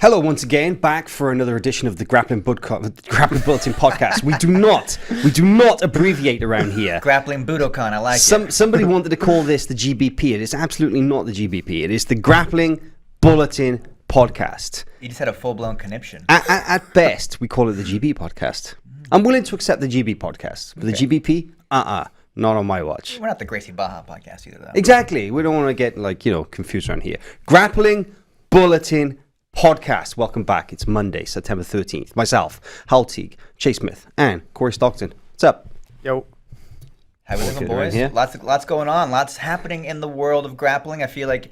Hello once again, back for another edition of the Grappling Bulletin podcast. We do not abbreviate around here. Grappling Budokan, I like it. Somebody wanted to call this the GBP. It is absolutely not the GBP. It is the Grappling Bulletin podcast. You just had a full-blown conniption. At best, we call it the GB podcast. I'm willing to accept the GB podcast, but the GBP, not on my watch. We're not the Gracie Baja podcast either, though. Exactly. We don't want to get confused around here. Grappling Bulletin podcast. Welcome back. It's Monday, September 13th. Myself, Hal Teague, Chase Smith, and Corey Stockton. What's up? Yo. How we doing, boys? Lots going on. Lots happening in the world of grappling. I feel like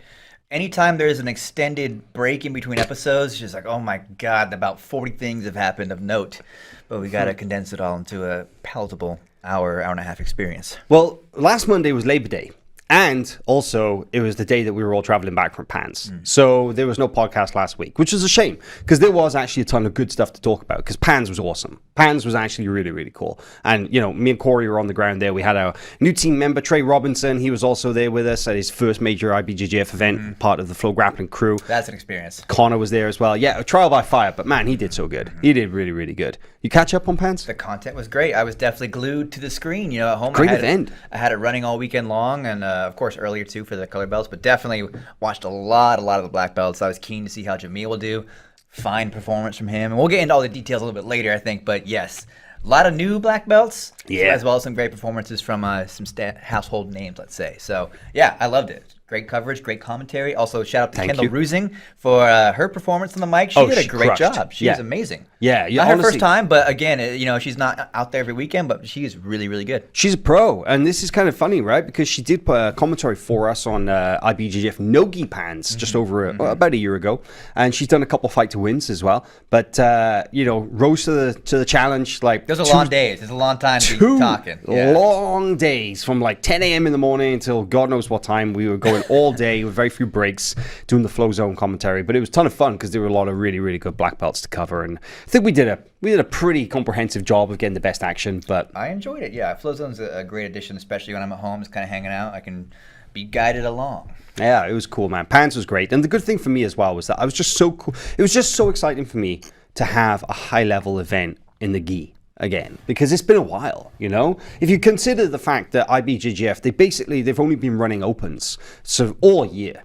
anytime there's an extended break in between episodes, it's just like, oh my God, about 40 things have happened of note. But we got to condense it all into a palatable hour and a half experience. Well, last Monday was Labor Day. And also, it was the day that we were all traveling back from Pans. So there was no podcast last week, which is a shame, because there was actually a ton of good stuff to talk about, because Pans was awesome. Pans was actually really, really cool. And, me and Corey were on the ground there. We had our new team member, Trey Robinson. He was also there with us at his first major IBJJF event, part of the FloGrappling crew. That's an experience. Connor was there as well. Yeah, a trial by fire, but man, he did so good. He did really, really good. You catch up on Pans? The content was great. I was definitely glued to the screen, at home. Great event. I had it running all weekend long, and of course earlier too for the color belts, but definitely watched a lot of the black belts. I was keen to see how Jamil will do. Fine performance from him, and we'll get into all the details a little bit later, I think. But yes, a lot of new black belts, as well as some great performances from some household names, let's say. So yeah, I loved it. Great coverage, great commentary. Also, shout out to Kendall Rusing for her performance on the mic. She did a great job. She is amazing. Yeah, not her first time, but again, she's not out there every weekend, but she is really, really good. She's a pro, and this is kind of funny, right? Because she did put a commentary for us on IBJJF No-Gi Pans just over about a year ago, and she's done a couple fight to wins as well. But rose to the challenge. Like those are long days. It's a long time to be talking. Long days from like 10 a.m. in the morning until God knows what time. We were going all day with very few breaks doing the Flow Zone commentary, but it was a ton of fun because there were a lot of really, really good black belts to cover, and I think we did a pretty comprehensive job of getting the best action. But I enjoyed it. Yeah, Flow Zone's a great addition, especially when I'm at home, just kind of hanging out. I can be guided along. Yeah, it was cool, man. Pants was great, and the good thing for me as well was that I was just so cool. It was just so exciting for me to have a high-level event in the gi again, because it's been a while, if you consider the fact that IBJJF, they've only been running opens so all year,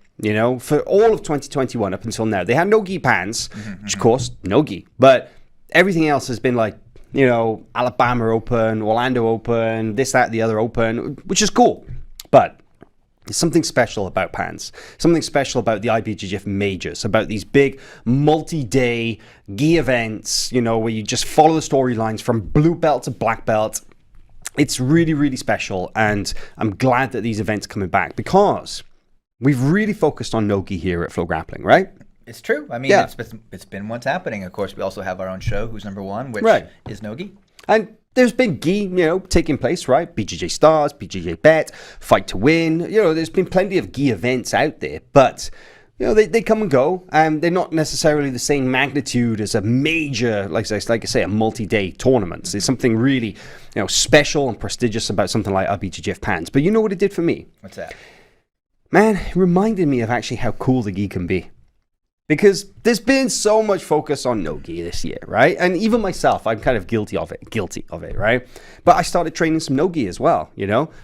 for all of 2021 up until now. They had no gi Pans, which of course no gi, but everything else has been like Alabama Open, Orlando Open, this, that, the other Open, which is cool. But there's something special about Pans, something special about the IBJJF majors, about these big multi-day gi events, where you just follow the storylines from blue belt to black belt. It's really, really special, and I'm glad that these events are coming back because we've really focused on no-gi here at FloGrappling, right? It's true. I mean, it's been what's happening. Of course, we also have our own show, Who's Number One, which is no-gi. And there's been gi, taking place, right? BJJ Stars, BJJ Bet, Fight to Win. There's been plenty of gi events out there, but they come and go, and they're not necessarily the same magnitude as a major, like I say, a multi-day tournament. There's something really, special and prestigious about something like IBJJF Pans. But you know what it did for me? What's that? Man, it reminded me of actually how cool the gi can be. Because there's been so much focus on no-gi this year, right? And even myself, I'm kind of guilty of it, right? But I started training some no-gi as well,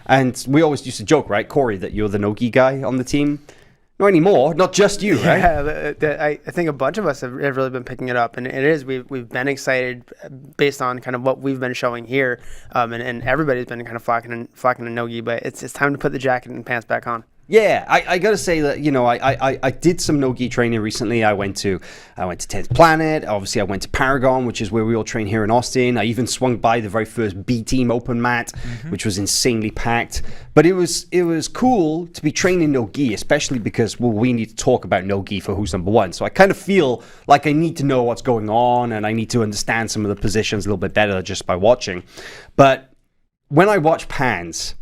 And we always used to joke, right, Corey, that you're the no-gi guy on the team. Not anymore, not just you, right? Yeah, I think a bunch of us have really been picking it up, and it is. We've been excited based on kind of what we've been showing here, and everybody's been kind of flocking to no-gi, but it's time to put the jacket and pants back on. Yeah, I got to say that, I did some no-gi training recently. I went to 10th Planet. Obviously, I went to Paragon, which is where we all train here in Austin. I even swung by the very first B-Team open mat, which was insanely packed. But it was cool to be training no-gi, especially because, we need to talk about no-gi for Who's Number One. So I kind of feel like I need to know what's going on, and I need to understand some of the positions a little bit better just by watching. But when I watch Pans,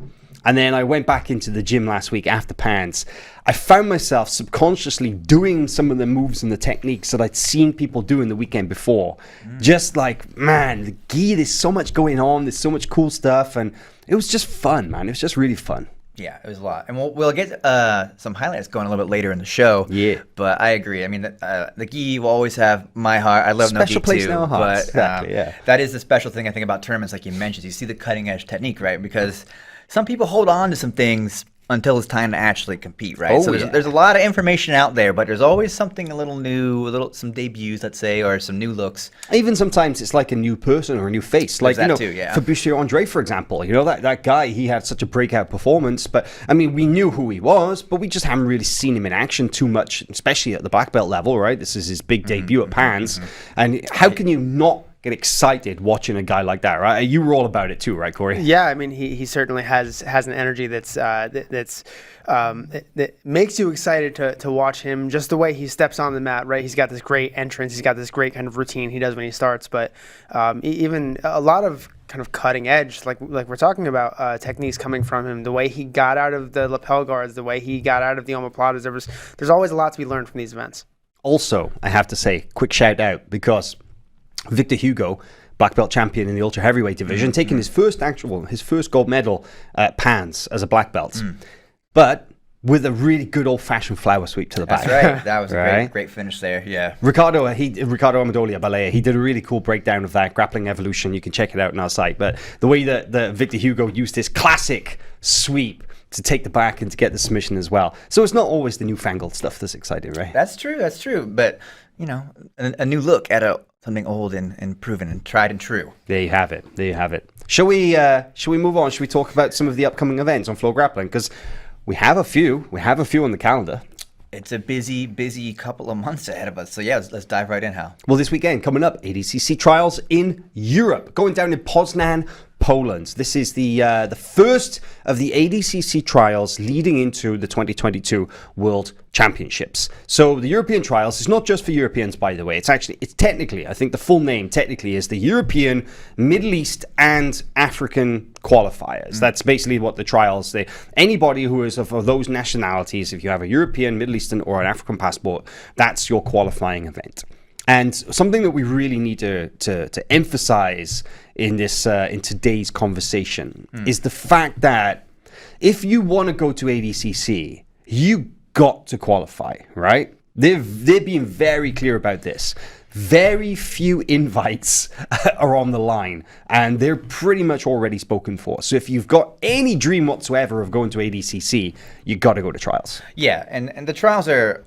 and then I went back into the gym last week after Pans, I found myself subconsciously doing some of the moves and the techniques that I'd seen people do in the weekend before. Just like, man, the gi, there's so much going on, there's so much cool stuff, and it was just fun, man. It was just really fun. Yeah, it was a lot, and we'll get some highlights going a little bit later in the show. Yeah, but I agree. I mean, the gi will always have my heart. I love special no gi place too, in our hearts. but Exactly, yeah. that is the special thing I think about tournaments, like you mentioned. You see the cutting edge technique, right? Because some people hold on to some things until it's time to actually compete, right? Oh, so yeah. there's a lot of information out there, but there's always something a little new, some debuts, let's say, or some new looks. Even sometimes it's like a new person or a new face. Like, that you know, too, yeah. Fabricio Andre, for example. You know, that guy, he had such a breakout performance. But, I mean, we knew who he was, but we just haven't really seen him in action too much, especially at the black belt level, right? This is his big debut at Pans. And how can you not get excited watching a guy like that, right? You were all about it too, right, Corey? Yeah, I mean, he certainly has an energy that makes you excited to watch him. Just the way he steps on the mat, right? He's got this great entrance. He's got this great kind of routine he does when he starts. But even a lot of kind of cutting edge, like we're talking about, techniques coming from him. The way he got out of the lapel guards, the way he got out of the omoplatas. There's always a lot to be learned from these events. Also, I have to say, quick shout out, because Victor Hugo, black belt champion in the ultra heavyweight division, taking his first gold medal at Pans as a black belt, but with a really good old fashioned flower sweep to the back. That's right. That was a Right. great finish there. Yeah. Ricardo Amendolia Balea, he did a really cool breakdown of that Grappling Evolution. You can check it out on our site. But the way that Victor Hugo used his classic sweep to take the back and to get the submission as well. So it's not always the newfangled stuff that's exciting, right? That's true. But, you know, a new look at something old and proven and tried and true. There you have it. Shall we move on? Shall we talk about some of the upcoming events on FloGrappling? Because we have a few on the calendar. It's a busy couple of months ahead of us. So yeah, let's dive right in, Hal. Well, this weekend coming up, ADCC trials in Europe, going down in Poznan, Poland. This is the first of the ADCC trials leading into the 2022 World Championships. So the European trials is not just for Europeans, by the way. It's technically, I think the full name technically is the European, Middle East, and African qualifiers. That's basically what the trials. Anybody who is of those nationalities, if you have a European, Middle Eastern, or an African passport, that's your qualifying event. And something that we really need to emphasize in today's conversation is the fact that if you want to go to ADCC, you got to qualify, right? They're being very clear about this. Very few invites are on the line, and they're pretty much already spoken for. So if you've got any dream whatsoever of going to ADCC, you got to go to trials. Yeah, and the trials are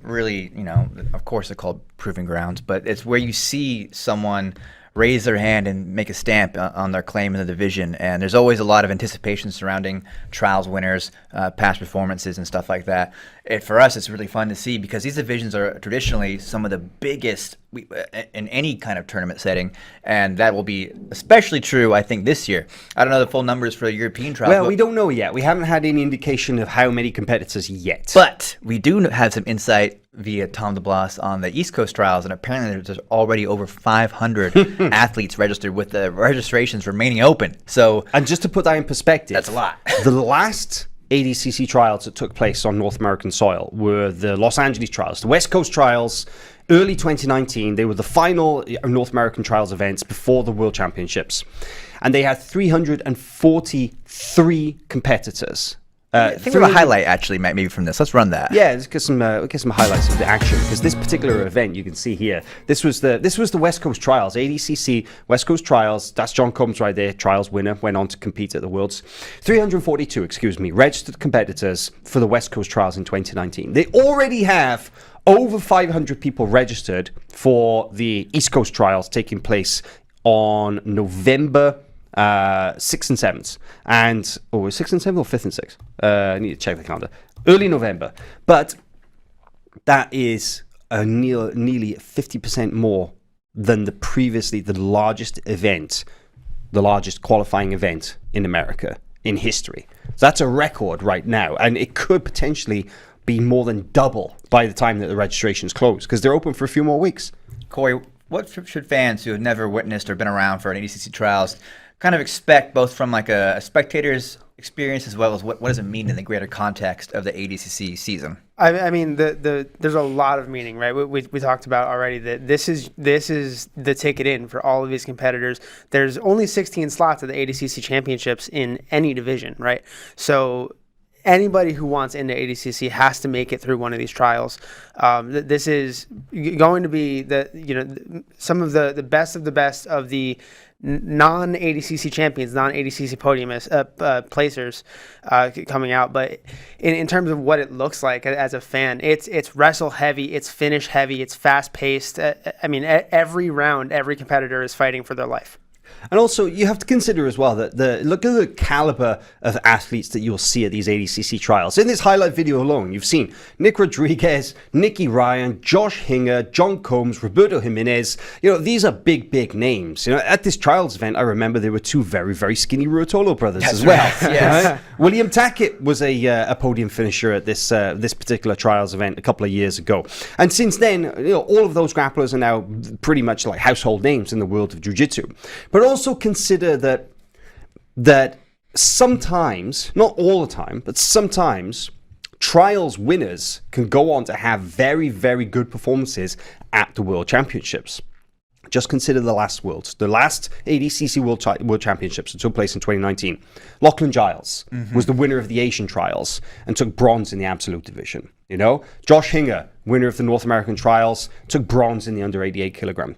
really, you know, of course they're called proving grounds, but it's where you see someone raise their hand and make a stamp on their claim in the division. And there's always a lot of anticipation surrounding trials winners, past performances and stuff like that. For us, it's really fun to see because these divisions are traditionally some of the biggest in any kind of tournament setting. And that will be especially true, I think, this year. I don't know the full numbers for the European trials. Well, we don't know yet. We haven't had any indication of how many competitors yet. But we do have some insight via Tom DeBlas on the East Coast trials, and apparently there's already over 500 athletes registered with the registrations remaining open. So, and just to put that in perspective, that's a lot. The last ADCC trials that took place on North American soil were the Los Angeles trials, the West Coast trials, early 2019. They were the final North American trials events before the World Championships, and they had 343 competitors. I think we have a highlight actually, maybe from this. Let's run that. Yeah, let's get some highlights of the action, because this particular event you can see here. This was the West Coast Trials, ADCC West Coast Trials. That's John Combs right there, trials winner, went on to compete at the Worlds. 342, registered competitors for the West Coast Trials in 2019. They already have over 500 people registered for the East Coast Trials taking place on November 6th and 7th, and 6th and 7th or 5th and 6th. I need to check the calendar. Early November, but that is nearly 50% more than the largest event, the largest qualifying event in America in history. So that's a record right now, and it could potentially be more than double by the time that the registrations close, because they're open for a few more weeks. Corey, what should fans who have never witnessed or been around for an ADCC trials kind of expect, both from like a spectator's experience as well as what does it mean in the greater context of the ADCC season? I mean, there's a lot of meaning, right? We talked about already that this is the ticket in for all of these competitors. There's only 16 slots at the ADCC championships in any division, right? So anybody who wants into ADCC has to make it through one of these trials. This is going to be some of the best of the best of the non-ADCC champions, non-ADCC podium placers coming out. But in terms of what it looks like as a fan, it's wrestle heavy, it's finish heavy, it's fast paced. I mean, every round, every competitor is fighting for their life. And also, you have to consider as well that look at the caliber of athletes that you'll see at these ADCC trials. In this highlight video alone, you've seen Nick Rodriguez, Nicky Ryan, Josh Hinger, John Combs, Roberto Jimenez. These are big names. At this trials event, I remember there were two very, very skinny Ruotolo brothers as well. Right, yes. Right? William Tackett was a podium finisher at this particular trials event a couple of years ago. And since then, all of those grapplers are now pretty much like household names in the world of jiu-jitsu. But also consider that sometimes, not all the time, but sometimes trials winners can go on to have very, very good performances at the World Championships. Just consider the last ADCC World Championships that took place in 2019. Lachlan Giles was the winner of the Asian trials and took bronze in the absolute division. Josh Hinger, winner of the North American trials, took bronze in the under 88 kilogram.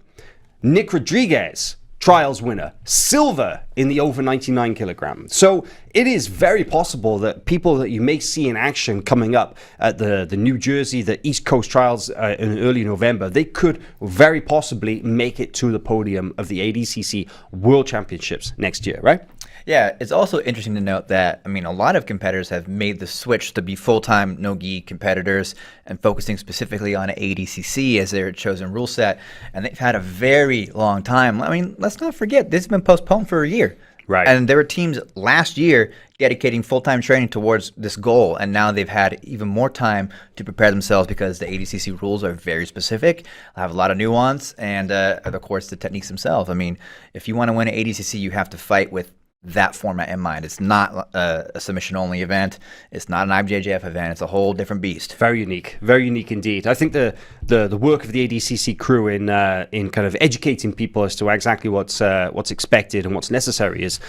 Nick Rodriguez, trials winner, silver in the over 99 kilogram. So it is very possible that people that you may see in action coming up at the New Jersey, the East Coast trials in early November, they could very possibly make it to the podium of the ADCC World Championships next year, right? Yeah, it's also interesting to note that, a lot of competitors have made the switch to be full-time no-gi competitors and focusing specifically on ADCC as their chosen rule set, and they've had a very long time. Let's not forget, this has been postponed for a year. Right. And there were teams last year dedicating full-time training towards this goal, and now they've had even more time to prepare themselves because the ADCC rules are very specific, have a lot of nuance, and of course the techniques themselves. If you want to win an ADCC, you have to fight with that format in mind. It's not a submission-only event. It's not an IBJJF event. It's a whole different beast. Very unique indeed. I think the work of the ADCC crew in kind of educating people as to exactly what's expected and what's necessary is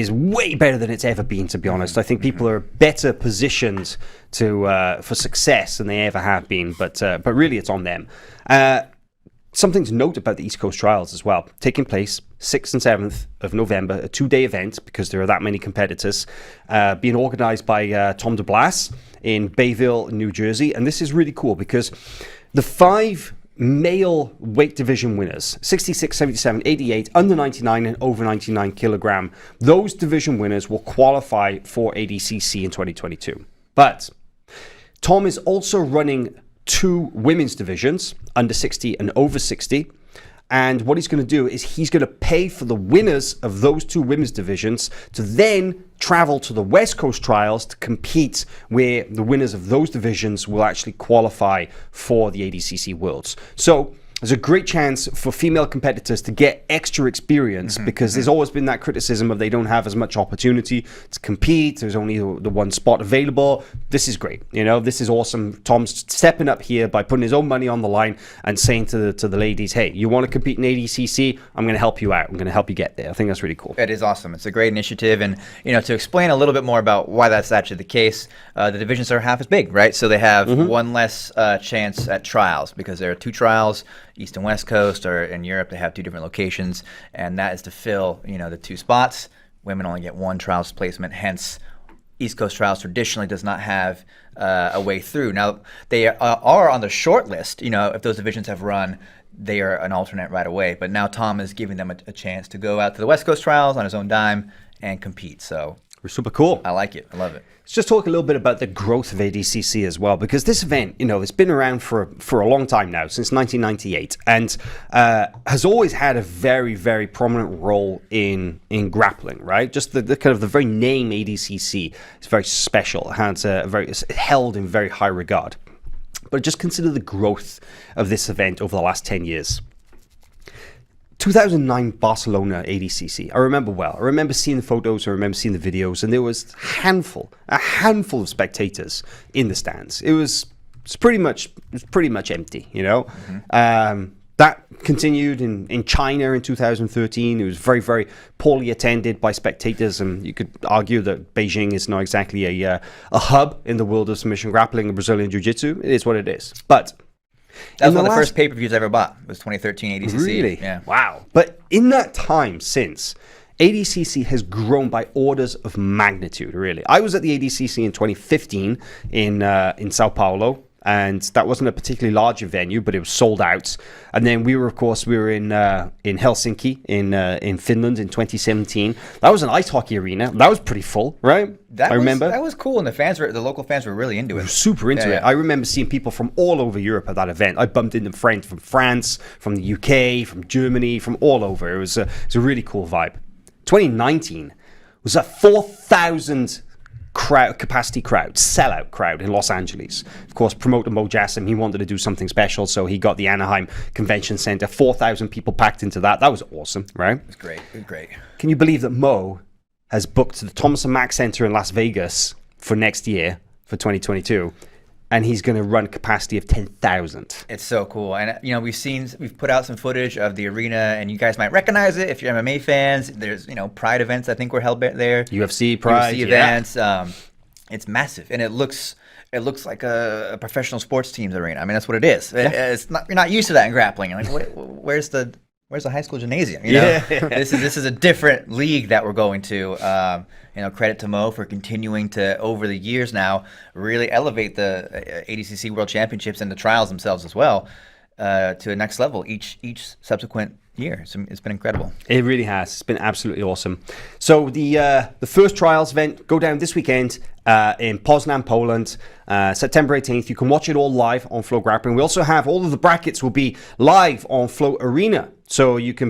way better than it's ever been. To be honest, I think people are better positioned for success than they ever have been. But really, it's on them. Something to note about the East Coast trials as well, taking place 6th and 7th of November, a 2-day event because there are that many competitors, being organized by Tom DeBlas in Bayville, New Jersey. And this is really cool because the 5 male weight division winners, 66, 77, 88, under 99 and over 99 kilogram, those division winners will qualify for ADCC in 2022. But Tom is also running 2 women's divisions, under 60 and over 60. And what he's going to do is he's going to pay for the winners of those 2 women's divisions to then travel to the West Coast trials to compete, where the winners of those divisions will actually qualify for the ADCC Worlds. So there's a great chance for female competitors to get extra experience because there's always been that criticism of they don't have as much opportunity to compete. There's only the one spot available. This is great. This is awesome. Tom's stepping up here by putting his own money on the line and saying to the ladies, hey, you want to compete in ADCC? I'm going to help you out. I'm going to help you get there. I think that's really cool. It is awesome. It's a great initiative. And, to explain a little bit more about why that's actually the case, the divisions are half as big, right? So they have one less chance at trials because there are 2 trials, East and West Coast, or in Europe they have 2 different locations, and that is to fill the 2 spots. Women only get 1 trials placement, hence East Coast trials traditionally does not have a way through. Now they are on the short list. If those divisions have run, they are an alternate right away. But now Tom is giving them a chance to go out to the West Coast trials on his own dime and compete. So we're super cool. I like it. I love it. Let's just talk a little bit about the growth of ADCC as well, because this event, it's been around for a long time now, since 1998, and has always had a very, very prominent role in grappling, right? Just the kind of the very name ADCC is very special. It's held in very high regard. But just consider the growth of this event over the last 10 years. 2009 Barcelona ADCC. I remember well. I remember seeing the photos. I remember seeing the videos, and there was a handful of spectators in the stands. It was pretty much empty, that continued in China in 2013. It was very, very poorly attended by spectators, and you could argue that Beijing is not exactly a hub in the world of submission grappling and Brazilian Jiu-Jitsu. It is what it is. But that was one of the first pay-per-views I ever bought. It was 2013 ADCC. Really? Yeah. Wow. But in that time since, ADCC has grown by orders of magnitude, really. I was at the ADCC in 2015 in Sao Paulo, and that wasn't a particularly large venue, but it was sold out. And then we were in Helsinki in Finland in 2017. That was an ice hockey arena. That was pretty full, right? I remember that was cool, and the local fans were really into it. Super into it. I remember seeing people from all over Europe at that event. I bumped into friends from France, from the UK, from Germany, from all over. It was a really cool vibe. 2019 was a 4,000 capacity crowd, sellout crowd in Los Angeles. Of course, promoter Mo Jassim, he wanted to do something special, so he got the Anaheim Convention Center. 4,000 people packed into that. That was awesome, right? It was great. It was great. Can you believe that Mo has booked the Thomas & Mack Center in Las Vegas for next year, for 2022? And he's going to run capacity of 10,000. It's so cool. And, we've put out some footage of the arena, and you guys might recognize it if you're MMA fans. There's, Pride events, I think, were held there. UFC, Pride. UFC events. It's massive. And it looks like a professional sports team's arena. I mean, that's what it is. Yeah. You're not used to that in grappling. Like, where's the high school gymnasium? This is a different league that we're going to. Credit to Mo for continuing to, over the years now, really elevate the ADCC World Championships and the trials themselves as well to a next level each subsequent year. It's been incredible. It really has. It's been absolutely awesome. So the first trials event go down this weekend in Poznan, Poland, September 18th. You can watch it all live on FloGrappling. We also have all of the brackets will be live on Flow Arena. So you can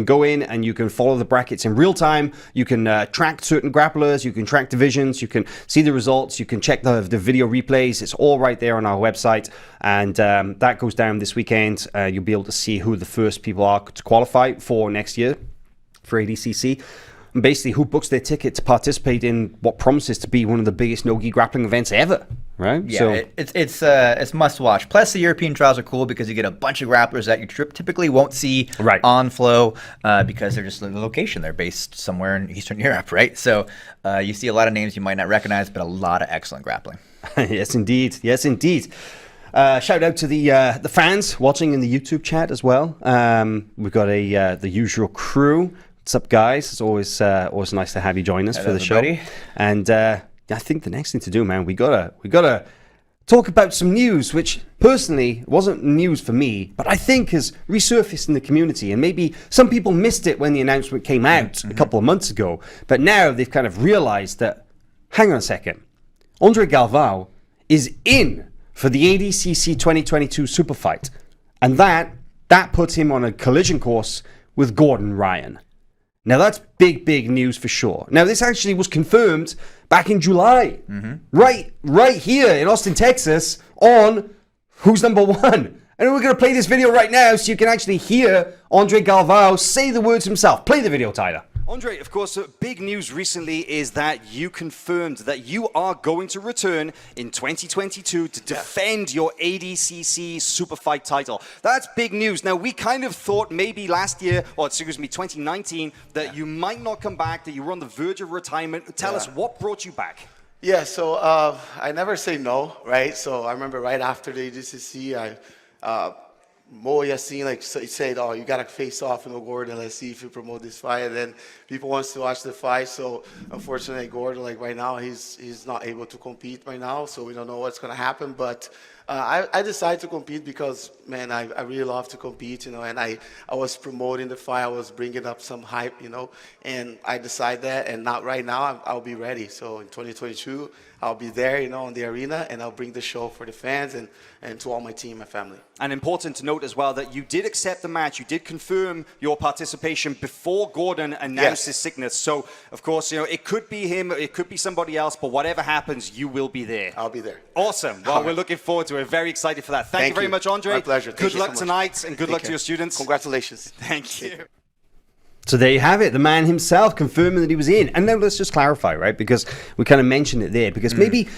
go in and you can follow the brackets in real time. You can track certain grapplers. You can track divisions. You can see the results. You can check the video replays. It's all right there on our website. And that goes down this weekend. You'll be able to see who the first people are to qualify for next year for ADCC. And basically who books their ticket to participate in what promises to be one of the biggest no-gi grappling events ever, right? Yeah, so it's must watch. Plus the European trials are cool because you get a bunch of grapplers that you typically won't see on Flow because they're just the location. They're based somewhere in Eastern Europe, right? So you see a lot of names you might not recognize, but a lot of excellent grappling. Yes, indeed. Yes, indeed. Shout out to the fans watching in the YouTube chat as well. We've got the usual crew. What's up, guys? It's always nice to have you join us for the show. And I think the next thing to do, man, we gotta talk about some news, which personally wasn't news for me, but I think has resurfaced in the community. And maybe some people missed it when the announcement came out a couple of months ago, but now they've kind of realized that, hang on a second, Andre Galvao is in for the ADCC 2022 Superfight, and that puts him on a collision course with Gordon Ryan. Now, that's big news for sure. Now, this actually was confirmed back in July, right here in Austin, Texas, on Who's Number One. And we're going to play this video right now so you can actually hear Andre Galvao say the words himself. Play the video, Tyler. Andre, of course, big news recently is that you confirmed that you are going to return in 2022 to defend your ADCC Superfight title. That's big news. Now, we kind of thought maybe 2019, that you might not come back, that you were on the verge of retirement. Tell us, what brought you back? Yeah, so I never say no, right? So I remember right after the ADCC, Mo Yassin said, "Oh, you gotta face off, Gordon. Let's see if you promote this fight." And then people wants to watch the fight. So unfortunately, Gordon, right now, he's not able to compete right now. So we don't know what's gonna happen. But I decided to compete because, man, I really love to compete, and I was promoting the fight. I was bringing up some hype, and I decided that. And not right now, I'll be ready. So in 2022, I'll be there, on the arena, and I'll bring the show for the fans and to all my team, my family. And important to note as well that you did accept the match. You did confirm your participation before Gordon announced his sickness. So, of course, it could be him, it could be somebody else, but whatever happens, you will be there. I'll be there. Awesome. Well, we're looking forward to it. We're very excited for that. Thank you very much, Andre. My pleasure. Good luck tonight, and good luck to your students. Congratulations. Thank you. So there you have it, the man himself confirming that he was in. And now let's just clarify, right? Because we kind of mentioned it there, because maybe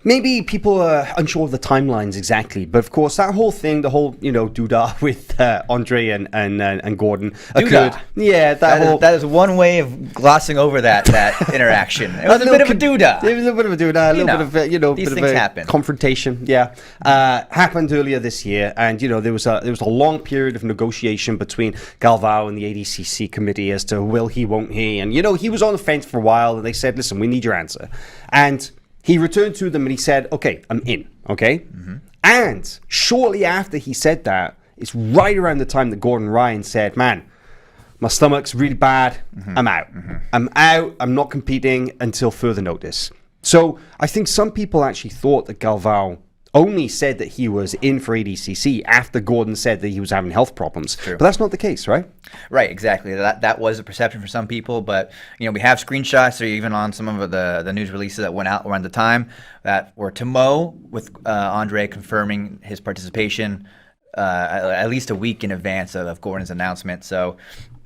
Maybe people are unsure of the timelines exactly, but of course that whole thing, the whole doodah with Andre and Gordon occurred. Yeah, that is one way of glossing over that interaction. It was a bit of a doodah. It was a bit of a doodah, a little bit of these bit things of a happen. confrontation. Yeah, happened earlier this year, and there was a long period of negotiation between Galvao and the ADCC committee as to will he, won't he, and he was on the fence for a while, and they said, listen, we need your answer, and he returned to them and he said, okay, I'm in, okay? Mm-hmm. And shortly after he said that, it's right around the time that Gordon Ryan said, man, my stomach's really bad, I'm out. I'm out, I'm not competing until further notice. So I think some people actually thought that Galvao only said that he was in for ADCC after Gordon said that he was having health problems. True. But that's not the case, right? Right, exactly. That was a perception for some people, but we have screenshots or even on some of the news releases that went out around the time that were to Mo with Andre confirming his participation at least a week in advance of Gordon's announcement. So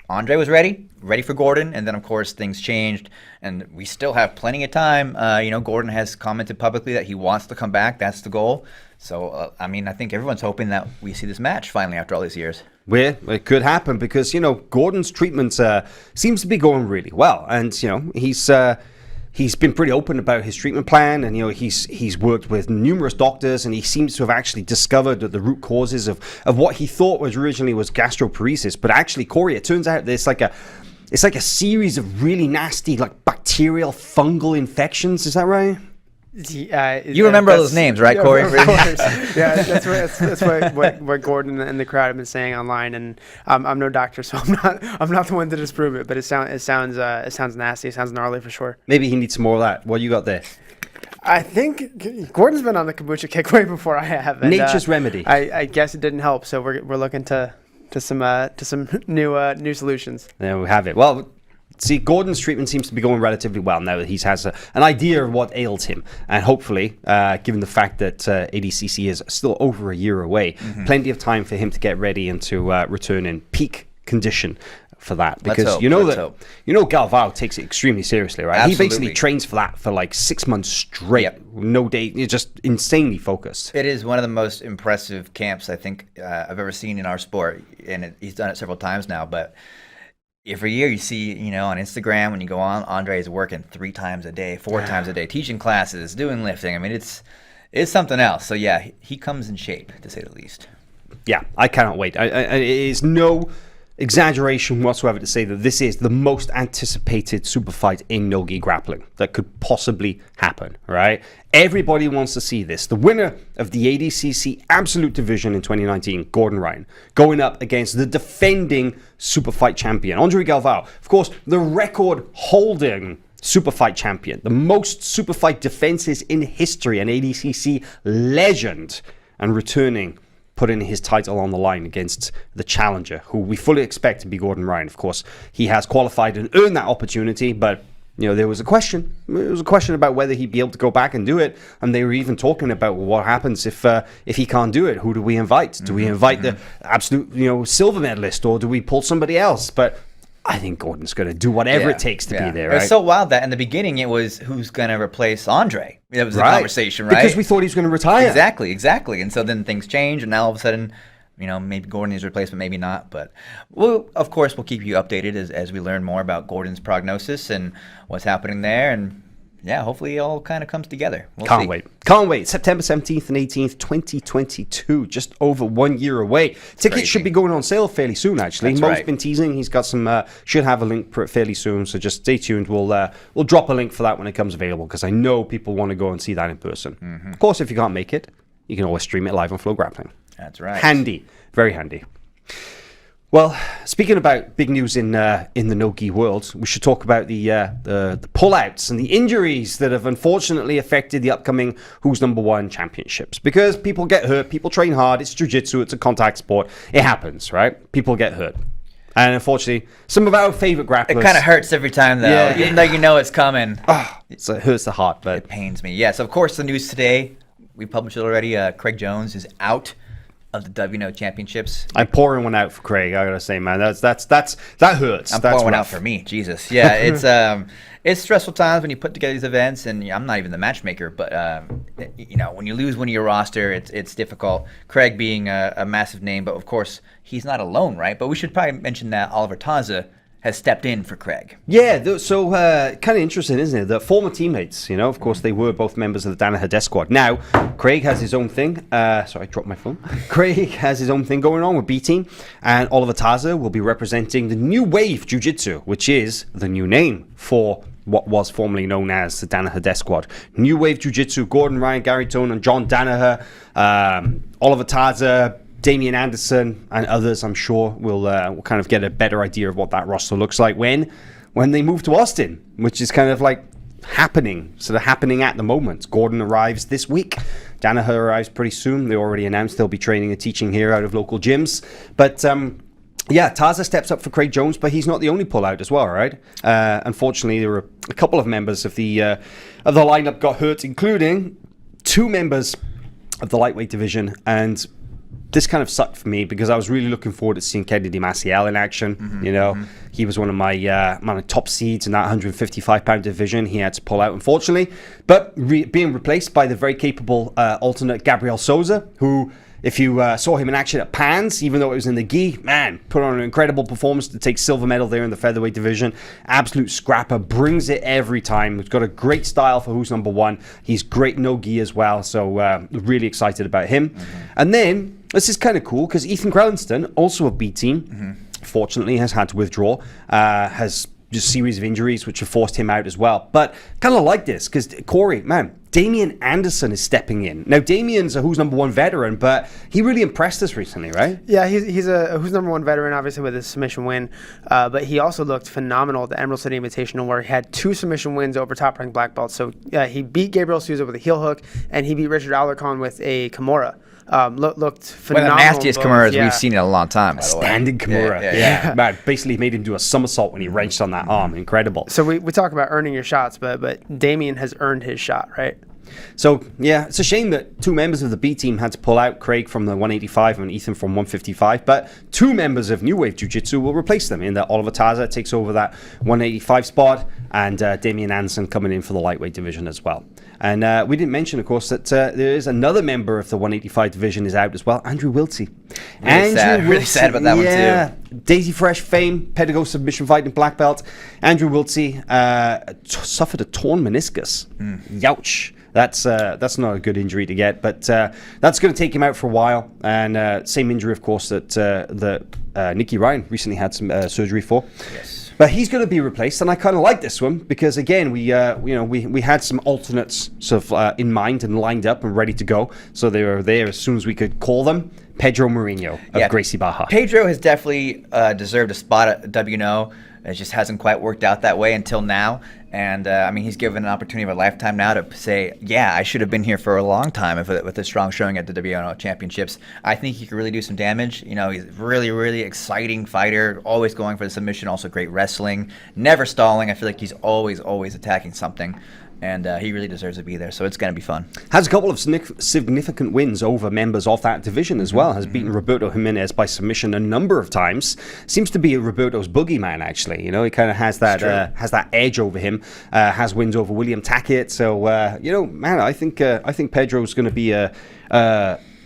Andre was ready for Gordon, and then of course things changed, and we still have plenty of time. Gordon has commented publicly that he wants to come back. That's the goal. So, I think everyone's hoping that we see this match finally after all these years. Well, it could happen because, Gordon's treatment seems to be going really well, and, he's been pretty open about his treatment plan, and he's worked with numerous doctors, and he seems to have actually discovered the root causes of what he thought was originally gastroparesis. But actually, Corey, it turns out that it's like a series of really nasty bacterial fungal infections. Is that right? You remember all those names, right, Corey? Of course. Yeah, that's what Gordon and the crowd have been saying online, and I'm no doctor, so I'm not the one to disprove it. But it sounds nasty. It sounds gnarly for sure. Maybe he needs some more of that. What you got there? I think Gordon's been on the kombucha kick way before I have. And, Nature's remedy. I guess it didn't help, so we're looking to some new solutions. There we have it. Well, see, Gordon's treatment seems to be going relatively well now that he has an idea of what ails him. And hopefully, given the fact that ADCC is still over a year away, plenty of time for him to get ready and to return in peak condition for that. Because Galvao takes it extremely seriously, right? Absolutely. He basically trains for that for 6 months straight. Yep. No day. You're just insanely focused. It is one of the most impressive camps I think I've ever seen in our sport. And he's done it several times now, but every year you see, on Instagram when you go on, Andre is working 3 times a day, 4 times a day, teaching classes, doing lifting. It's something else. So yeah, he comes in shape, to say the least. Yeah, I cannot wait. It is no exaggeration whatsoever to say that this is the most anticipated super fight in no-gi grappling that could possibly happen, right? Everybody wants to see this. The winner of the ADCC Absolute Division in 2019, Gordon Ryan, going up against the defending super fight champion, Andre Galvao. Of course, the record-holding super fight champion, the most super fight defenses in history, an ADCC legend, and returning, putting his title on the line against the challenger, who we fully expect to be Gordon Ryan. Of course, he has qualified and earned that opportunity, but there was a question. There was a question about whether he'd be able to go back and do it, and they were even talking about what happens if he can't do it. Who do we invite? Do we invite the absolute silver medalist, or do we pull somebody else? But I think Gordon's going to do whatever it takes to be there, right? It's so wild that in the beginning it was who's going to replace Andre. It was the conversation, right? Because we thought he was going to retire. Exactly. And so then things change, and now all of a sudden, maybe Gordon is replaced, but maybe not. But of course, we'll keep you updated as we learn more about Gordon's prognosis and what's happening there. And yeah, hopefully it all kind of comes together. Can't wait. September 17th and 18th, 2022, just over 1 year away. Tickets should be going on sale fairly soon, actually. That's Mo's been teasing. He's got some, should have a link for it fairly soon, so just stay tuned. We'll drop a link for that when it comes available, because I know people want to go and see that in person. Of course, if you can't make it, you can always stream it live on FloGrappling. That's right. Handy. Very handy. Well, speaking about big news in the no-gi world, we should talk about the pullouts and the injuries that have unfortunately affected the upcoming Who's Number One championships. Because people get hurt, people train hard, it's jiu-jitsu, it's a contact sport. It happens, right? People get hurt. And unfortunately, some of our favorite grapplers... It kind of hurts every time, though, even though you know it's coming. So it hurts the heart, but... It pains me. Yes, of course, the news today, we published it already. Craig Jones is out of the WNO championships. I'm pouring one out for Craig. I gotta say, man, that hurts. I'm That's pouring one out rough. for me. Jesus, yeah, it's stressful times when you put together these events, and I'm not even the matchmaker, but when you lose one of your roster, it's difficult. Craig being a massive name, but of course he's not alone, right? But we should probably mention that Oliver Taza has stepped in for Craig. Yeah, so kind of interesting, isn't it? The former teammates, of course, they were both members of the Danaher Death Squad. Now, Craig has his own thing. Sorry, I dropped my phone. Craig has his own thing going on with B Team, and Oliver Taza will be representing the New Wave Jiu-Jitsu, which is the new name for what was formerly known as the Danaher Death Squad. New Wave Jiu-Jitsu, Gordon Ryan, Gary Tone, and John Danaher, Oliver Taza, Damian Anderson, and others, I'm sure, will kind of get a better idea of what that roster looks like when they move to Austin, which is kind of like happening at the moment. Gordon arrives this week. Danaher arrives pretty soon. They already announced they'll be training and teaching here out of local gyms. But Taza steps up for Craig Jones, but he's not the only pullout as well, right? Unfortunately, there were a couple of members of the lineup got hurt, including 2 members of the lightweight division, and this kind of sucked for me because I was really looking forward to seeing Kennedy Maciel in action. He was one of my top seeds in that 155-pound division. He had to pull out, unfortunately, but being replaced by the very capable alternate Gabriel Souza, who, if you saw him in action at Pans, even though it was in the gi, man, put on an incredible performance to take silver medal there in the featherweight division. Absolute scrapper, brings it every time. He's got a great style for who's number one. He's great no gi as well, so really excited about him. And then, this is kind of cool because Ethan Krellinston, also a B Team, fortunately has had to withdraw, has just a series of injuries which have forced him out as well. But kind of like this because Corey, man, Damian Anderson is stepping in. Now, Damian's a who's number one veteran, but he really impressed us recently, right? Yeah, he's a who's number one veteran, obviously, with his submission win. But he also looked phenomenal at the Emerald City Invitational, where he had 2 submission wins over top-ranked black belts. So he beat Gabriel Souza with a heel hook, and he beat Richard Alarcon with a Kimura. Looked phenomenal. One of the nastiest Kimuras we've seen in a long time, by the way. Standing Kimura. Yeah. Man, basically made him do a somersault when he wrenched on that arm. Incredible. So we talk about earning your shots, but Damian has earned his shot, right? So, yeah, it's a shame that 2 members of the B Team had to pull out, Craig from the 185 and Ethan from 155, but 2 members of New Wave Jiu-Jitsu will replace them in that Oliver Taza takes over that 185 spot, and Damian Anderson coming in for the lightweight division as well. And we didn't mention, of course, that there is another member of the 185 division is out as well, Andrew Wiltsey. Really sad about that one too. Daisy Fresh fame, Pedigo submission fight in black belt. Andrew Wiltsey suffered a torn meniscus. Youch. That's not a good injury to get, but that's going to take him out for a while. And same injury, of course, that Nicky Ryan recently had some surgery for. Yes. But he's going to be replaced, and I kind of like this one because again, we had some alternates sort of in mind and lined up and ready to go, so they were there as soon as we could call them. Pedro Mourinho of Gracie Barra. Pedro has definitely deserved a spot at WNO. It just hasn't quite worked out that way until now. And, he's given an opportunity of a lifetime now to say, yeah, I should have been here for a long time with a strong showing at the WNO championships. I think he could really do some damage. He's a really, really exciting fighter, always going for the submission, also great wrestling, never stalling. I feel like he's always attacking something. And he really deserves to be there, so it's going to be fun. Has a couple of significant wins over members of that division as well. Has beaten Roberto Jimenez by submission a number of times. Seems to be Roberto's boogeyman, actually. He kind of has that edge over him. Has wins over William Tackett. So man, I think Pedro's going to be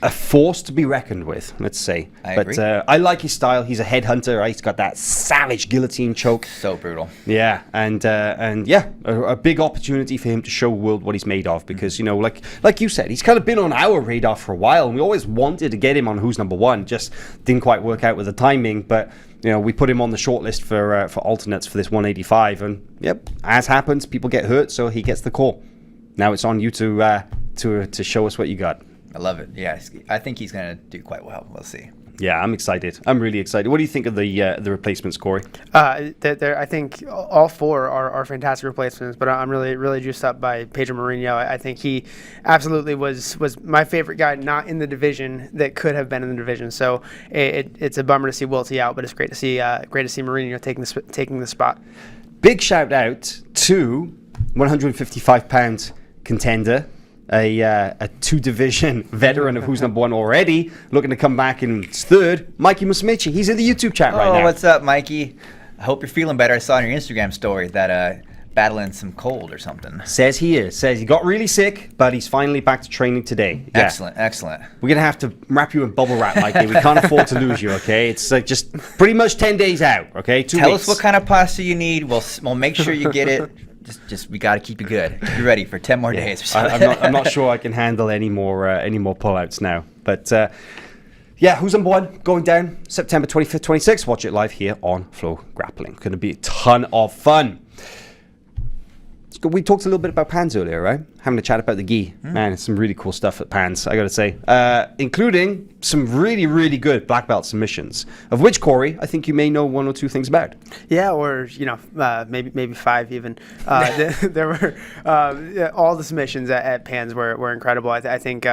a force to be reckoned with, let's say. I agree. I like his style. He's a headhunter, right? He's got that savage guillotine choke. So brutal. Yeah, and a big opportunity for him to show the world what he's made of because, like you said, he's kind of been on our radar for a while, and we always wanted to get him on Who's Number One. Just didn't quite work out with the timing, but we put him on the shortlist for alternates for this 185, and yep, as happens, people get hurt, so he gets the call. Now it's on you to show us what you got. I love it. Yeah, I think he's going to do quite well. We'll see. Yeah, I'm excited. I'm really excited. What do you think of the replacements, Corey? I think all 4 are fantastic replacements, but I'm really juiced up by Pedro Mourinho. I think he absolutely was my favorite guy not in the division that could have been in the division. So it's a bummer to see Wiltsey out, but it's great to see Mourinho taking the spot. Big shout out to 155-pound contender a two-division veteran of Who's Number One already, looking to come back in third, Mikey Musumeci. He's in the YouTube chat right now. Oh, what's up, Mikey? I hope you're feeling better. I saw on your Instagram story that battling some cold or something. Says he is. Says he got really sick, but he's finally back to training today. Yeah. Excellent, excellent. We're going to have to wrap you in bubble wrap, Mikey. We can't afford to lose you, okay? It's like just pretty much 10 days out, okay? 2 Tell weeks. us what kind of pasta you need. We'll make sure you get it. Just we got to keep you good. Keep you ready for 10 more days or so. I'm not sure I can handle any more pullouts now. But yeah, Who's Number One going down September 25th, 26th. Watch it live here on FloGrappling. Going to be a ton of fun. We talked a little bit about Pans earlier, right? Having a chat about the gi. Man, it's some really cool stuff at Pans, I got to say. Including some really, really good black belt submissions, of which, Corey, I think you may know 1 or 2 things about. Yeah, or maybe 5 even. There were all the submissions at Pans were incredible. I think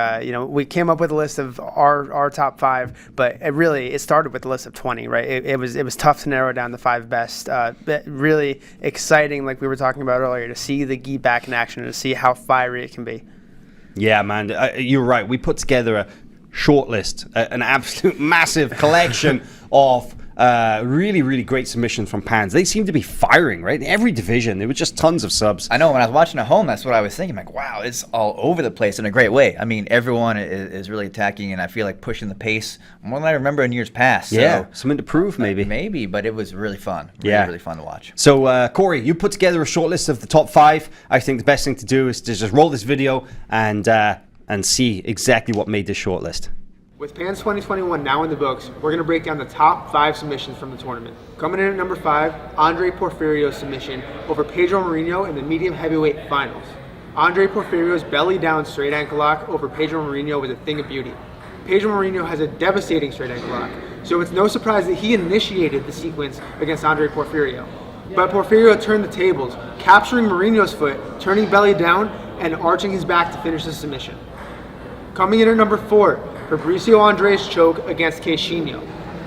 we came up with a list of our top 5, but it started with a list of 20, right? It was tough to narrow down the 5 best. But really exciting, like we were talking about earlier, to see the gi back in action and to see how fiery it can be. Yeah, man, you're right. We put together a short list, an absolute massive collection of really, really great submissions from Pans. They seem to be firing, right? In every division, there were just tons of subs. I know, when I was watching at home, that's what I was thinking. Like, wow, it's all over the place in a great way. I mean, everyone is really attacking, and I feel like pushing the pace more than I remember in years past. Yeah, so, something to prove, maybe. Maybe, but it was really fun. Really fun to watch. So, Corey, you put together a short list of the top 5. I think the best thing to do is to just roll this video and see exactly what made this short list. With Pans 2021 now in the books, we're going to break down the top 5 submissions from the tournament. Coming in at number 5, Andre Porfirio's submission over Pedro Marinho in the medium heavyweight finals. Andre Porfirio's belly down straight ankle lock over Pedro Marinho was a thing of beauty. Pedro Marinho has a devastating straight ankle lock, so it's no surprise that he initiated the sequence against Andre Porfirio. But Porfirio turned the tables, capturing Marinho's foot, turning belly down, and arching his back to finish the submission. Coming in at number 4, Fabricio Andre's choke against Queixinho.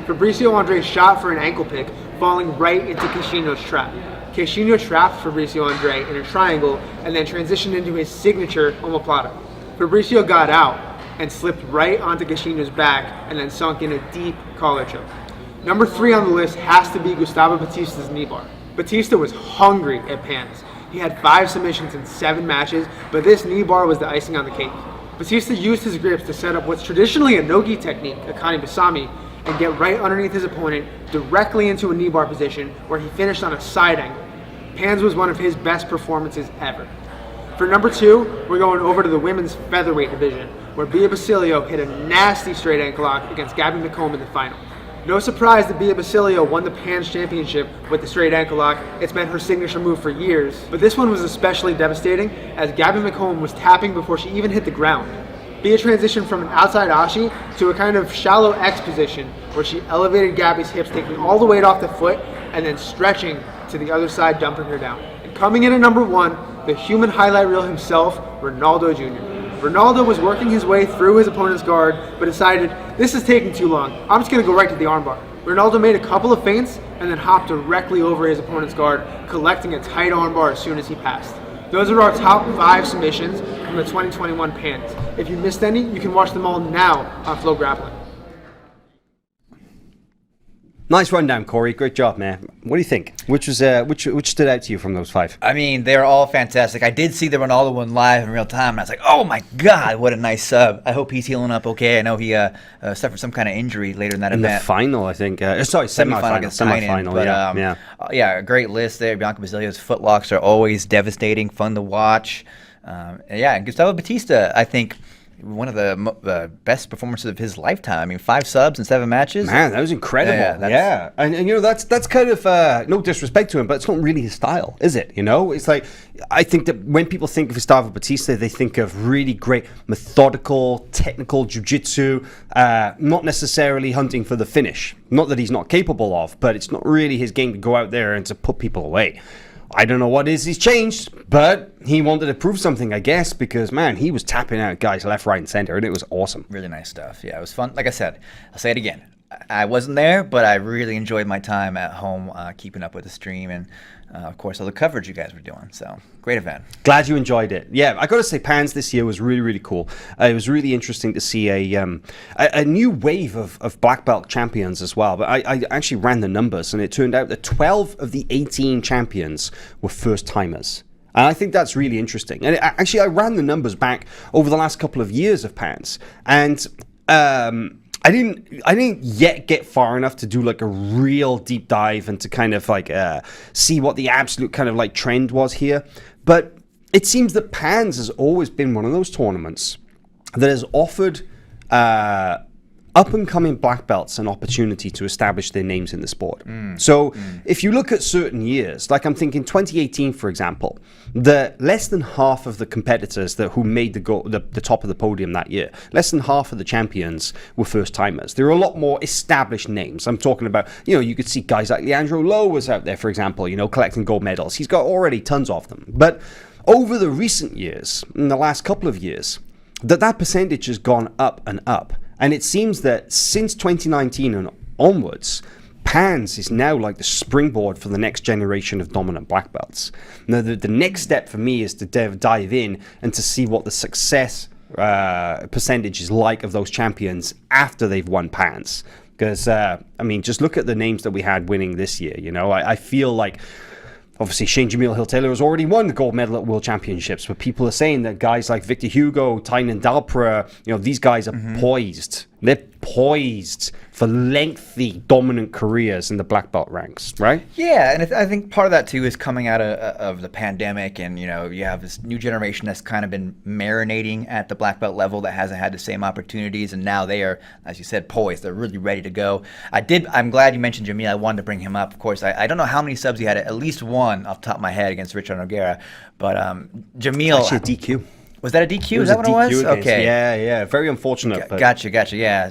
Fabricio Andre shot for an ankle pick, falling right into Queixinho's trap. Queixinho trapped Fabricio Andre in a triangle and then transitioned into his signature omoplata. Fabricio got out and slipped right onto Queixinho's back and then sunk in a deep collar choke. Number 3 on the list has to be Gustavo Batista's knee bar. Batista was hungry at Pans. He had 5 submissions in 7 matches, but this knee bar was the icing on the cake. Batista used his grips to set up what's traditionally a no-gi technique, a kani basami, and get right underneath his opponent directly into a knee bar position where he finished on a side angle. Pans was one of his best performances ever. For number 2, we're going over to the women's featherweight division, where Bia Basilio hit a nasty straight ankle lock against Gabby McComb in the final. No surprise that Bia Basilio won the Pans Championship with the straight ankle lock. It's been her signature move for years. But this one was especially devastating as Gabby McComb was tapping before she even hit the ground. Bia transitioned from an outside ashi to a kind of shallow X position where she elevated Gabby's hips, taking all the weight off the foot and then stretching to the other side, dumping her down. And coming in at number 1, the human highlight reel himself, Ronaldo Jr. Ronaldo was working his way through his opponent's guard, but decided, this is taking too long. I'm just going to go right to the armbar. Ronaldo made a couple of feints and then hopped directly over his opponent's guard, collecting a tight armbar as soon as he passed. Those are our top 5 submissions from the 2021 Pans. If you missed any, you can watch them all now on FloGrappling. Nice rundown, Corey. Great job, man. What do you think? Which stood out to you from those 5? I mean, they're all fantastic. I did see the Ronaldo one live in real time, and I was like, oh my God, what a nice sub. I hope he's healing up okay. I know he suffered some kind of injury later in that In event. the final, I think. Semi-final. Yeah, a great list there. Bianca Basilio's footlocks are always devastating, fun to watch. And Gustavo Batista, I think, one of the best performances of his lifetime. I mean, 5 subs in 7 matches. Man, that was incredible. Yeah. And that's kind of no disrespect to him, but it's not really his style, is it? It's like, I think that when people think of Gustavo Batista, they think of really great methodical, technical jiu-jitsu, not necessarily hunting for the finish. Not that he's not capable of, but it's not really his game to go out there and to put people away. I don't know what it is he's changed, but he wanted to prove something, I guess, because, man, he was tapping out guys left, right, and center, and it was awesome. Really nice stuff. Yeah, it was fun. Like I said, I'll say it again. I wasn't there, but I really enjoyed my time at home keeping up with the stream and, of course, all the coverage you guys were doing. So, great event. Glad you enjoyed it. Yeah, I got to say, Pans this year was really, really cool. It was really interesting to see a new wave of black belt champions as well. But I actually ran the numbers, and it turned out that 12 of the 18 champions were first-timers. And I think that's really interesting. And actually, I ran the numbers back over the last couple of years of Pans, and I didn't yet get far enough to do like a real deep dive and to kind of like see what the absolute kind of like trend was here. But it seems that Pans has always been one of those tournaments that has offered up-and-coming black belts an opportunity to establish their names in the sport. So if you look at certain years, like I'm thinking 2018, for example, the less than half of the competitors who made the top of the podium that year, less than half of the champions were first-timers. There were a lot more established names. I'm talking about, you could see guys like Leandro Lowe was out there, for example, collecting gold medals. He's got already tons of them. But over the recent years, in the last couple of years, that percentage has gone up and up. And it seems that since 2019 and onwards, Pans is now like the springboard for the next generation of dominant black belts. Now, the next step for me is to dive in and to see what the success percentage is like of those champions after they've won Pans. Because, just look at the names that we had winning this year. I feel like, obviously, Shane Jamil Hill-Taylor has already won the gold medal at World Championships, but people are saying that guys like Victor Hugo, Tynan Dalpra, these guys are poised. They're poised for lengthy, dominant careers in the black belt ranks, right? Yeah, and I think part of that, too, is coming out of the pandemic, and, you have this new generation that's kind of been marinating at the black belt level that hasn't had the same opportunities, and now they are, as you said, poised. They're really ready to go. I'm glad you mentioned Jamil. I wanted to bring him up. Of course, I don't know how many subs he had, at least one off the top of my head against Richard Nogueira, but Jamil... Actually, a DQ. Was that a DQ? Is that what it was? Okay. Yeah. Very unfortunate. Gotcha. Yeah.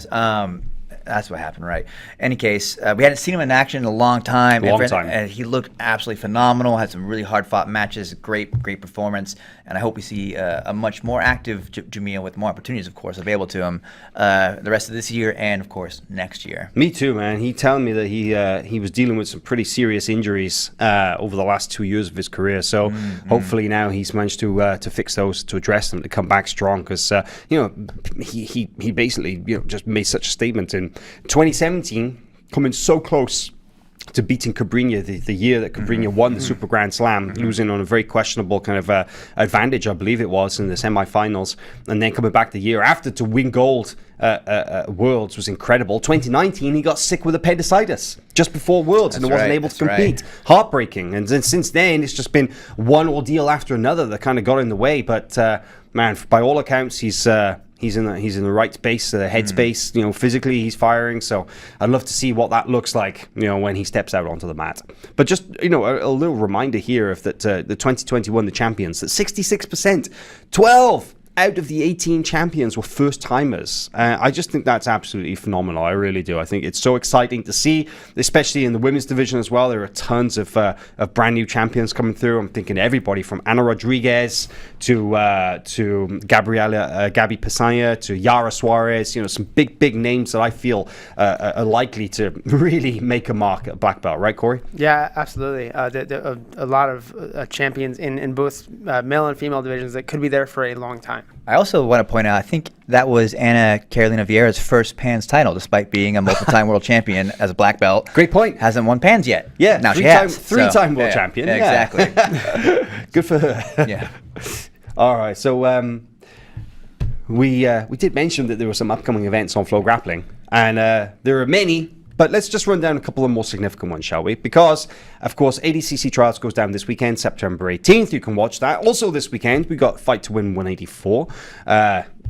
That's what happened, right? Any case, we hadn't seen him in action in a long time. And he looked absolutely phenomenal. Had some really hard-fought matches. Great performance. And I hope we see a much more active Jamil with more opportunities, of course, available to him the rest of this year and, of course, next year. Me too, man. He telling me that he was dealing with some pretty serious injuries over the last 2 years of his career. So hopefully now he's managed to fix those, to address them, to come back strong. Because he basically just made such a statement in 2017, coming so close to beating Cabrinha the year that Cabrinha won the Super Grand Slam, losing on a very questionable kind of advantage, I believe it was, in the semifinals, and then coming back the year after to win gold Worlds was incredible. 2019, he got sick with appendicitis just before Worlds and wasn't able to compete. Right. Heartbreaking. And then since then, it's just been one ordeal after another that kind of got in the way. But man, by all accounts, he's in the right space, headspace. Physically he's firing. So I'd love to see what that looks like, when he steps out onto the mat. But just a little reminder here of that the 2021 the champions, that 66%, 12 out of the 18 champions were first timers. I just think that's absolutely phenomenal. I really do. I think it's so exciting to see, especially in the women's division as well. There are tons of brand new champions coming through. I'm thinking everybody from Ana Rodriguez to Gabby Pesanya to Yara Suarez. Some big names that I feel are likely to really make a mark at black belt. Right, Corey? Yeah, absolutely. A lot of champions in both male and female divisions that could be there for a long time. I also want to point out, I think that was Ana Carolina Vieira's first Pans title, despite being a multiple-time world champion as a black belt. Great point. Hasn't won Pans yet. Yeah, now she has. Three-time world champion. Yeah, exactly. Good for her. Yeah. All right, so we did mention that there were some upcoming events on FloGrappling, and there are many. But let's just run down a couple of more significant ones, shall we? Because, of course, ADCC Trials goes down this weekend, September 18th. You can watch that. Also this weekend, we got Fight to Win 184.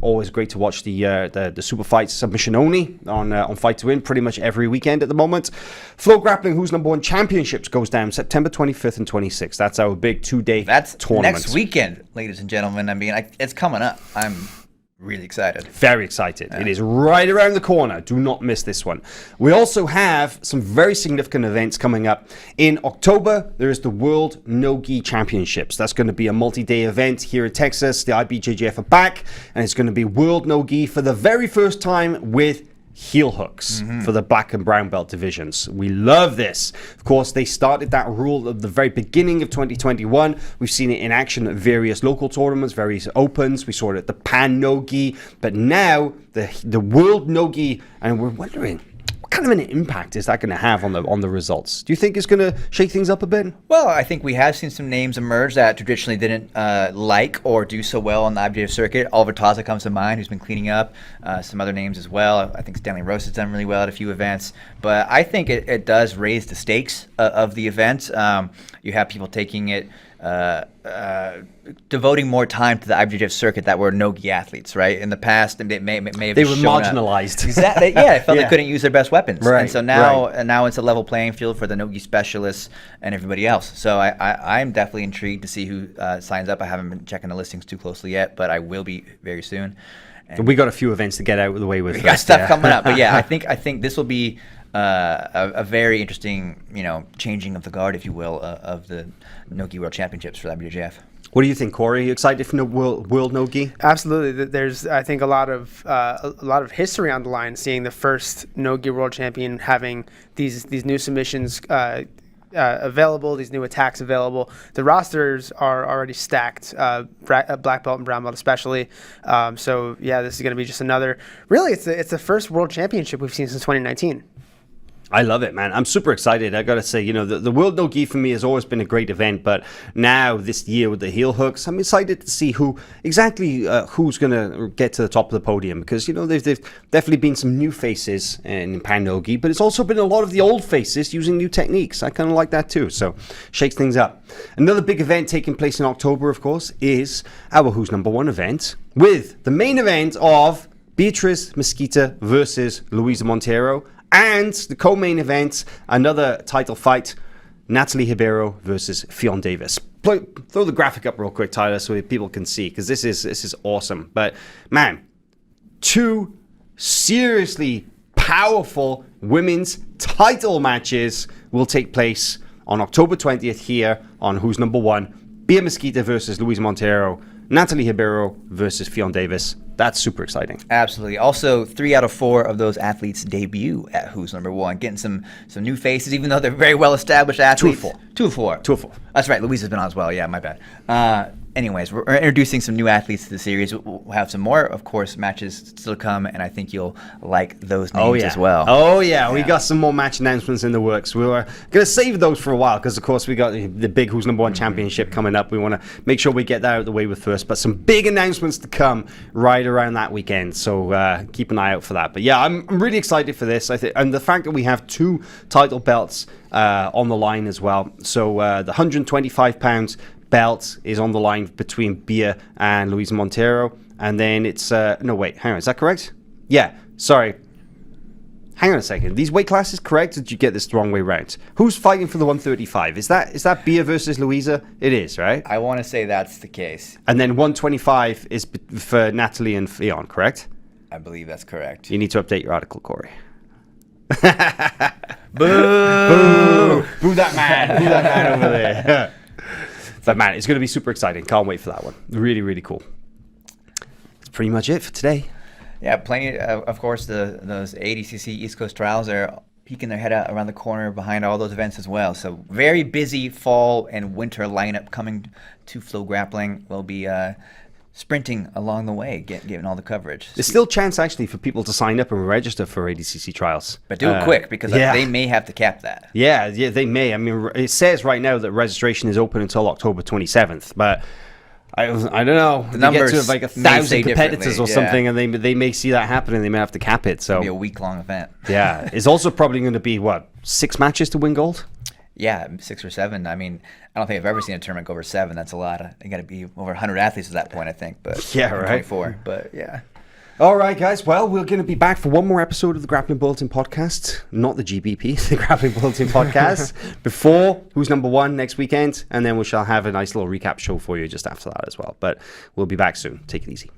Always great to watch the super fight submission only on Fight to Win pretty much every weekend at the moment. FloGrappling, Who's Number One Championships, goes down September 25th and 26th. That's our big two-day tournament. That's next weekend, ladies and gentlemen. I mean, it's coming up. I'm really excited. Very excited. Yeah. It is right around the corner. Do not miss this one. We also have some very significant events coming up. In October, there is the World No-Gi Championships. That's going to be a multi-day event here in Texas. The IBJJF are back, and it's going to be World No-Gi for the very first time with heel hooks for the black and brown belt divisions. We love this. Of course, they started that rule at the very beginning of 2021. We've seen it in action at various local tournaments, various opens. We saw it at the Pan No-Gi, but now the World No-Gi, and we're wondering, what kind of an impact is that going to have on the results? Do you think it's going to shake things up a bit? Well, I think we have seen some names emerge that traditionally didn't like or do so well on the IBJJF circuit. Oliver Taza comes to mind, who's been cleaning up. Some other names as well. I think Stanley Rose has done really well at a few events. But I think it does raise the stakes of the event. You have people taking it, devoting more time to the IBJJF circuit that were no-gi athletes, right? In the past, they may have They were marginalized. Exactly. Yeah, they felt Yeah. they couldn't use their best weapons. Right, And so now it's a level playing field for the no-gi specialists and everybody else. So I'm definitely intrigued to see who signs up. I haven't been checking the listings too closely yet, but I will be very soon. And We got a few events to get out of the way with. we got first, stuff yeah. coming up, but yeah, I think this will be a very interesting, changing of the guard, if you will, of the No-Gi World Championships for the IBJJF. What do you think, Corey? Are you excited for the World No-Gi? Absolutely. There's, I think, a lot of history on the line. Seeing the first no-gi world champion having these new submissions available, these new attacks available. The rosters are already stacked, black belt and brown belt especially. So yeah, this is going to be just another. Really, it's the first world championship we've seen since 2019. I love it, man. I'm super excited. I got to say, the World No-Gi for me has always been a great event, but now this year with the heel hooks, I'm excited to see who's going to get to the top of the podium, because, there's definitely been some new faces in Pan No-Gi, but it's also been a lot of the old faces using new techniques. I kind of like that too, so shakes things up. Another big event taking place in October, of course, is our Who's Number One event, with the main event of Beatriz Mesquita versus Luisa Montero, and the co-main event, another title fight, Natalie Ribeiro versus Fionn Davis. Throw the graphic up real quick, Tyler, so people can see, because this is awesome. But man, two seriously powerful women's title matches will take place on October 20th here on Who's Number One. Bia Mesquita versus Luisa Montero, Natalie Ribeiro versus Fionn Davis. That's super exciting. Absolutely. Also, 3 out of 4 of those athletes debut at Who's Number One, getting some new faces, even though they're very well-established athletes. 2 of 4. 2 of 4. 2 of 4. That's right. Louisa's been on as well. Yeah, my bad. Anyways, we're introducing some new athletes to the series. We'll have some more, of course, matches still come, and I think you'll like those names as well. Oh, yeah. We got some more match announcements in the works. We were going to save those for a while because, of course, we got the big Who's Number One championship coming up. We want to make sure we get that out of the way with first, but some big announcements to come right around that weekend, so keep an eye out for that. But yeah, I'm really excited for this. And the fact that we have 2 title belts on the line as well. So the 125-pound belt is on the line between Bia and Luisa Montero, and then it's no, wait, hang on, is that correct? Yeah, sorry, hang on a second, these weight classes correct, or did you get this the wrong way around? Who's fighting for the 135? Is that Bia versus Luisa? It is, right? I want to say that's the case. And then 125 is for Natalie and Fionn, correct? I believe that's correct. You need to update your article, Corey. Boo! Boo that man! Boo that man over there. But man, it's going to be super exciting. Can't wait for that one. Really, really cool. That's pretty much it for today. Yeah, plenty. Of course, those ADCC East Coast trials are peeking their head out around the corner behind all those events as well. So very busy fall and winter lineup coming to FloGrappling. We'll be sprinting along the way, getting all the coverage. There's still a chance actually for people to sign up and register for ADCC trials. But do it quick, because they may have to cap that. Yeah, they may. I mean, it says right now that registration is open until October 27th, but I don't know. The numbers get to like 1,000 competitors or something, and they may see that happen, and they may have to cap it. So it'll be a week-long event. Yeah, it's also probably going to be 6 matches to win gold. Yeah, 6 or 7. I mean, I don't think I've ever seen a tournament go over 7. That's a lot. They got to be over 100 athletes at that point, I think. But yeah, right. 24. But yeah. All right, guys. Well, we're going to be back for one more episode of the Grappling Bulletin podcast, not the GBP, the Grappling Bulletin podcast, before Who's Number One next weekend, and then we shall have a nice little recap show for you just after that as well. But we'll be back soon. Take it easy.